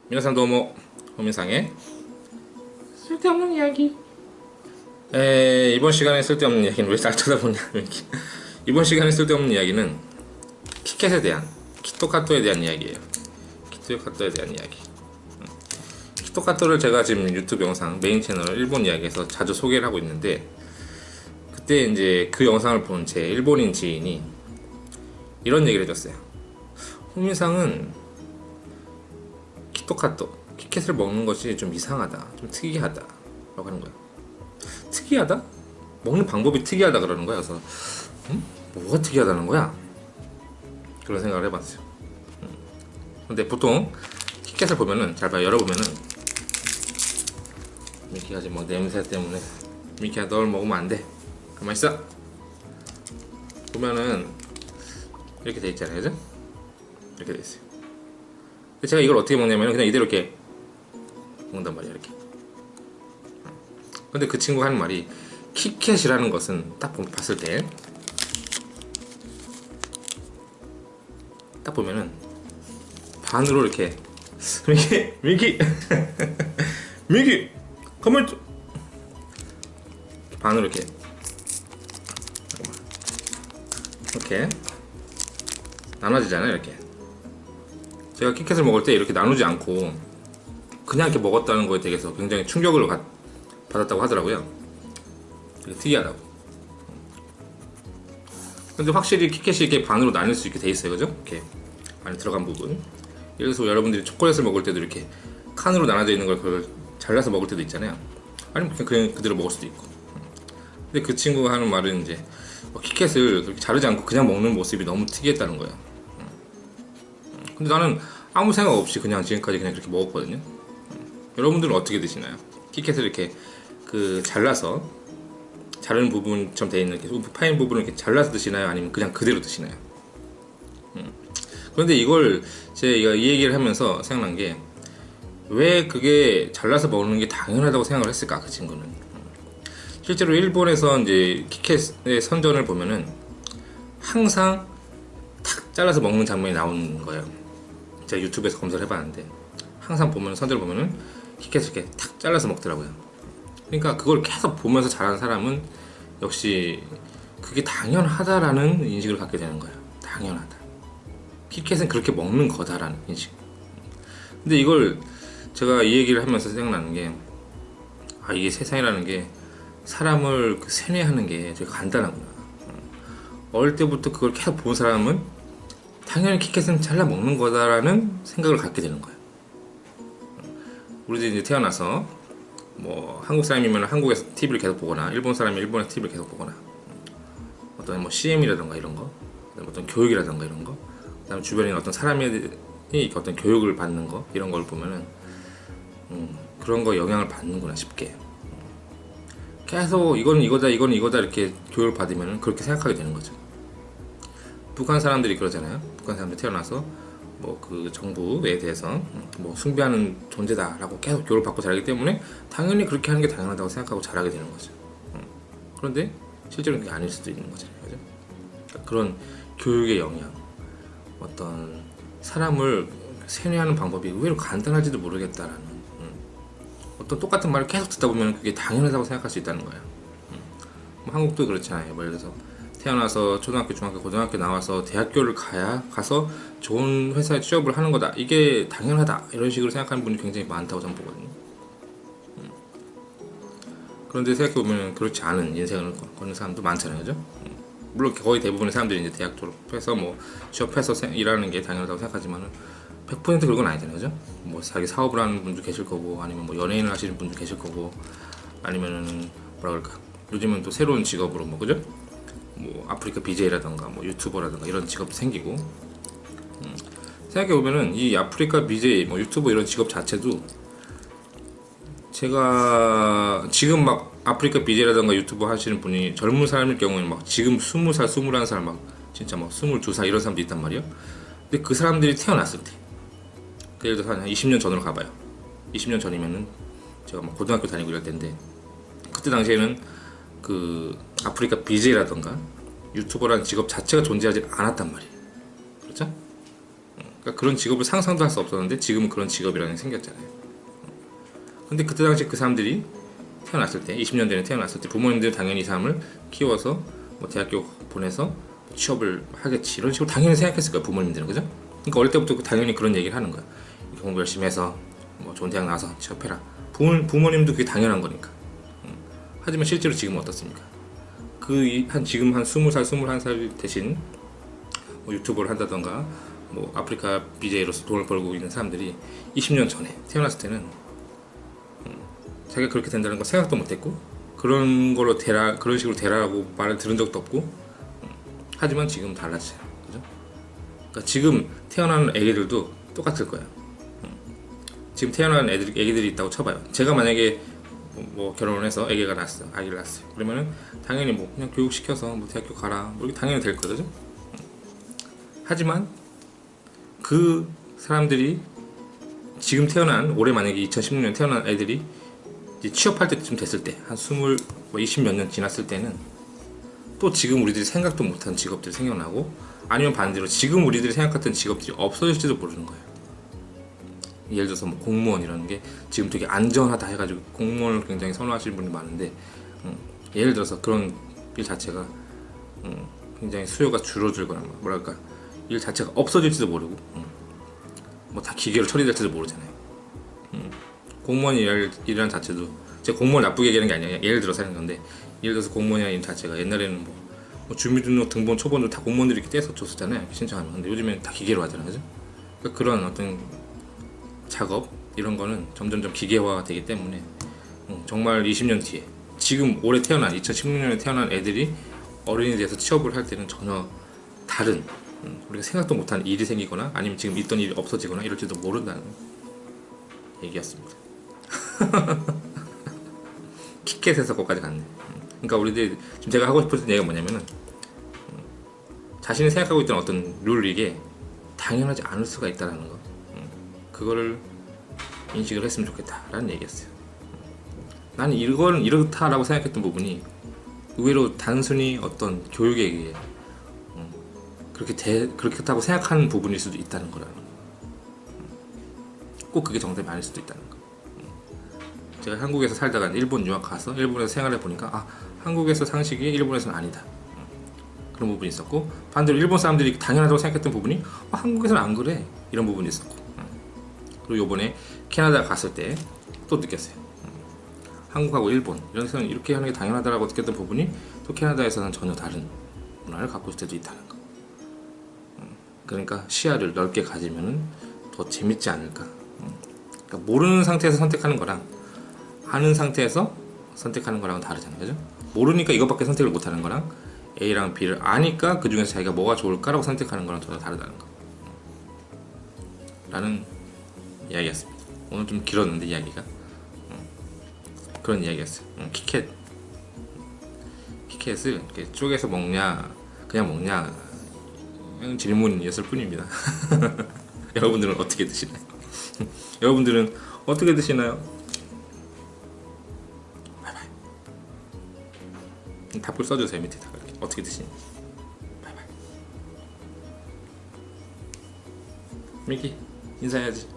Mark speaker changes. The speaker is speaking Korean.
Speaker 1: 皆さんどうも호민상의 쓸데없는 이야기. 이번 시간에 쓸데없는 이야기는 왜 잘 쳐다보냐 이렇게. 이번 시간에 쓸데없는 이야기는 키캣에 대한, 키토카토에 대한 이야기예요. 키토카토에 대한 이야기. 키토카토를 제가 지금 유튜브 영상 메인 채널 일본 이야기에서 자주 소개를 하고 있는데, 그때 이제 그 영상을 본 제 일본인 지인이 이런 얘기를 해줬어요. 호민상은 키토카토, 키캣을 먹는 것이 좀 이상하다, 좀 특이하다 라고 하는 거야. 특이하다? 먹는 방법이 특이하다 그러는 거야. 그래서 뭐가 특이하다는 거야? 그런 생각을 해봤어요. 근데 보통 키캣을 보면은, 잘 봐요, 열어보면은 미키가 지금 뭐 냄새 때문에, 미키야 널 먹으면 안 돼, 가만히 있어. 보면은 이렇게 돼 있잖아요, 그죠? 이렇게 돼 있어요. 근데 제가 이걸 어떻게 먹냐면 그냥 이대로 이렇게 먹는단 말이야, 이렇게. 근데 그 친구가 하는 말이, 키캣이라는 것은 딱 봤을 때, 딱 보면은 반으로 이렇게 미키 미키 가만히 있어. 반으로 이렇게 이렇게 나눠지잖아요. 이렇게 제가 키캣을 먹을 때 이렇게 나누지 않고 그냥 이렇게 먹었다는 거에 대해서 굉장히 충격을 받았다고 하더라고요. 되게 특이하다고. 근데 확실히 키캣이 이렇게 반으로 나뉠 수 있게 돼 있어요, 그죠? 이렇게 안에 들어간 부분. 예를 들어서 여러분들이 초콜릿을 먹을 때도 이렇게 칸으로 나눠져 있는 걸 그걸 잘라서 먹을 때도 있잖아요. 아니면 그냥 그대로 먹을 수도 있고. 근데 그 친구가 하는 말은 이제 키캣을 그렇게 자르지 않고 그냥 먹는 모습이 너무 특이했다는 거예요. 근데 나는 아무 생각 없이 그냥 지금까지 그냥 그렇게 먹었거든요. 여러분들은 어떻게 드시나요? 키캣을 이렇게 잘라서, 자른 부분처럼 되어 있는 이렇게 파인 부분을 이렇게 잘라서 드시나요? 아니면 그냥 그대로 드시나요? 그런데 이걸 제가 이 얘기를 하면서 생각난 게, 왜 그게 잘라서 먹는 게 당연하다고 생각을 했을까, 그 친구는. 실제로 일본에서 이제 키캣의 선전을 보면은 항상 탁 잘라서 먹는 장면이 나오는 거예요. 제가 유튜브에서 검색을 해봤는데 항상 보면, 선전을 보면은 키캣을 이렇게 탁 잘라서 먹더라고요. 그러니까 그걸 계속 보면서 자란 사람은 역시 그게 당연하다라는 인식을 갖게 되는 거예요. 당연하다. 키캣은 그렇게 먹는 거다라는 인식. 근데 이걸 제가 이 얘기를 하면서 생각나는 게, 이게 세상이라는 게 사람을 세뇌하는 게 되게 간단하구나. 어릴 때부터 그걸 계속 본 사람은 당연히 키캣은 잘라 먹는 거다라는 생각을 갖게 되는 거예요. 우리들이 이제 태어나서 뭐 한국 사람이면 한국에서 TV를 계속 보거나, 일본 사람이면 일본에서 TV를 계속 보거나, 어떤 뭐 CM이라던가 이런 거, 어떤 교육이라던가 이런 거, 그다음에 주변에 어떤 사람이 어떤 교육을 받는 거, 이런 걸 보면은 그런 거 영향을 받는구나 싶게. 계속 이건 이거다, 이건 이거다 이렇게 교육을 받으면 그렇게 생각하게 되는 거죠. 북한 사람들이 그러잖아요. 북한 사람들이 태어나서 뭐 그 정부에 대해서 뭐 숭배하는 존재다라고 계속 교육을 받고 자라기 때문에 당연히 그렇게 하는 게 당연하다고 생각하고 자라게 되는 거죠. 그런데 실제로는 그게 아닐 수도 있는 거잖아요, 그죠? 그러니까 그런 교육의 영향, 어떤 사람을 세뇌하는 방법이 의외로 간단할지도 모르겠다라는, 어떤 똑같은 말을 계속 듣다 보면 그게 당연하다고 생각할 수 있다는 거예요. 뭐 한국도 그렇잖아요. 뭐 예를 들어서 태어나서 초등학교, 중학교, 고등학교 나와서 대학교를 가서 좋은 회사에 취업을 하는 거다, 이게 당연하다, 이런 식으로 생각하는 분이 굉장히 많다고 저는 보거든요. 그런데 생각해보면 그렇지 않은 인생을 걷는 사람도 많잖아요, 그죠? 물론 거의 대부분의 사람들이 이제 대학 졸업해서 뭐 취업해서 일하는 게 당연하다고 생각하지만은 100% 그런 건 아니잖아요, 그죠? 뭐 자기 사업을 하는 분도 계실 거고, 아니면 뭐 연예인을 하시는 분도 계실 거고, 아니면은 뭐라 그럴까, 요즘은 또 새로운 직업으로 뭐, 그죠? 뭐 아프리카 BJ라던가 뭐 유튜버라던가 이런 직업도 생기고. 생각해보면은 이 아프리카 BJ, 뭐 유튜버 이런 직업 자체도, 제가 지금 막 아프리카 BJ라던가 유튜버 하시는 분이 젊은 사람일 경우에는 막 지금 20살, 21살, 막 진짜 막 22살 이런 사람도 있단 말이에요. 근데 그 사람들이 태어났을 때, 예를 들어서 한 20년 전으로 가봐요. 20년 전이면은 제가 막 고등학교 다니고 이럴 때인데, 그때 당시에는 그 아프리카 BJ라던가 유튜버라는 직업 자체가 존재하지 않았단 말이에요. 그렇죠? 그러니까 그런 직업을 상상도 할 수 없었는데 지금은 그런 직업이라는 게 생겼잖아요. 근데 그때 당시 그 사람들이 태어났을 때 20년 전에 태어났을 때 부모님들은 당연히 이 사람을 키워서 뭐 대학교 보내서 취업을 하겠지 이런 식으로 당연히 생각했을 거예요. 부모님들은. 그죠? 그러니까 어릴 때부터 당연히 그런 얘기를 하는 거야. 공부 열심히 해서 뭐 좋은 대학 나와서 취업해라. 부모님도 그게 당연한 거니까. 하지만 실제로 지금은 어떻습니까? 지금 한 20살, 21살 대신 뭐 유튜버를 한다던가 뭐 아프리카 BJ로서 돈을 벌고 있는 사람들이 20년 전에 태어났을 때는 자기가 그렇게 된다는 걸 생각도 못했고 그런 식으로 되라고 말을 들은 적도 없고 하지만 지금 달랐어요. 그죠? 그러니까 지금 태어나는 애기들도 똑같을 거예요. 지금 태어나는 애기들이 있다고 쳐봐요. 제가 만약에 뭐 결혼을 해서 아기를 낳았어요. 그러면은 당연히 뭐 그냥 교육시켜서 뭐 대학교 가라 뭐 이렇게 당연히 될 거죠. 하지만 그 사람들이 지금 올해 만약에 2016년 태어난 애들이 이제 취업할 때쯤 됐을 때 한 20몇 년 지났을 때는 또 지금 우리들이 생각도 못한 직업들이 생겨나고 아니면 반대로 지금 우리들이 생각했던 직업들이 없어질지도 모르는 거예요. 예를 들어서 뭐 공무원이라는 게 지금 되게 안전하다 해가지고 공무원을 굉장히 선호하시는 분이 많은데 예를 들어서 그런 일 자체가 굉장히 수요가 줄어들거나 뭐랄까 일 자체가 없어질지도 모르고 뭐 다 기계로 처리될지도 모르잖아요. 공무원 일이라는 자체도 제가 공무원 나쁘게 얘기하는 게 아니라 예를 들어서 하는 건데 예를 들어서 공무원이라는 일 자체가 옛날에는 뭐 주민등록 등본 초본도 다 공무원들이 이렇게 떼서 줬었잖아요. 신청하면. 근데 요즘엔 다 기계로 하잖아요. 그죠? 그러니까 그런 어떤 작업 이런 거는 점점점 기계화가 되기 때문에 정말 20년 뒤에 지금 올해 태어난 2016년에 태어난 애들이 어른이 돼서 취업을 할 때는 전혀 다른 우리가 생각도 못한 일이 생기거나 아니면 지금 있던 일이 없어지거나 이럴지도 모른다는 얘기였습니다. 키캣에서 거기까지 갔네. 그러니까 우리들 지금 제가 하고 싶은 얘기가 뭐냐면은 자신이 생각하고 있던 어떤 룰이 당연하지 않을 수가 있다는 거. 그거를 인식을 했으면 좋겠다라는 얘기였어요. 나는 이거는 이렇다라고 생각했던 부분이 의외로 단순히 어떤 교육에 의해 그렇다고 생각하는 부분일 수도 있다는 거라는 거. 꼭 그게 정답이 아닐 수도 있다는 거. 제가 한국에서 살다가 일본 유학 가서 일본에서 생활해 보니까 한국에서 상식이 일본에서는 아니다. 그런 부분이 있었고 반대로 일본 사람들이 당연하다고 생각했던 부분이 한국에서는 안 그래 이런 부분이 있었고 그리고 요번에 캐나다 갔을 때 또 느꼈어요. 한국하고 일본 이런 데서는 이렇게 하는 게 당연하다라고 느꼈던 부분이 또 캐나다에서는 전혀 다른 문화를 갖고 있을 때도 있다는 거. 그러니까 시야를 넓게 가지면은 더 재밌지 않을까. 그러니까 모르는 상태에서 선택하는 거랑 아는 상태에서 선택하는 거랑은 다르잖아요. 그죠? 모르니까 이것밖에 선택을 못하는 거랑 A랑 B를 아니까 그 중에서 자기가 뭐가 좋을까라고 선택하는 거랑 전혀 다르다는 거. 라는 이야기였습니다. 오늘 좀 길었는데 이야기가 그런 이야기였어요. 키캣을 이렇게 쪼개서 먹냐 그냥 먹냐 질문이었을 뿐입니다. 여러분들은 어떻게 드시나요? 여러분들은 어떻게 드시나요? 바이바이. 답글 써주세요. 밑에다가 이렇게 어떻게 드시는지. 바이바이. 미키 인사해야지.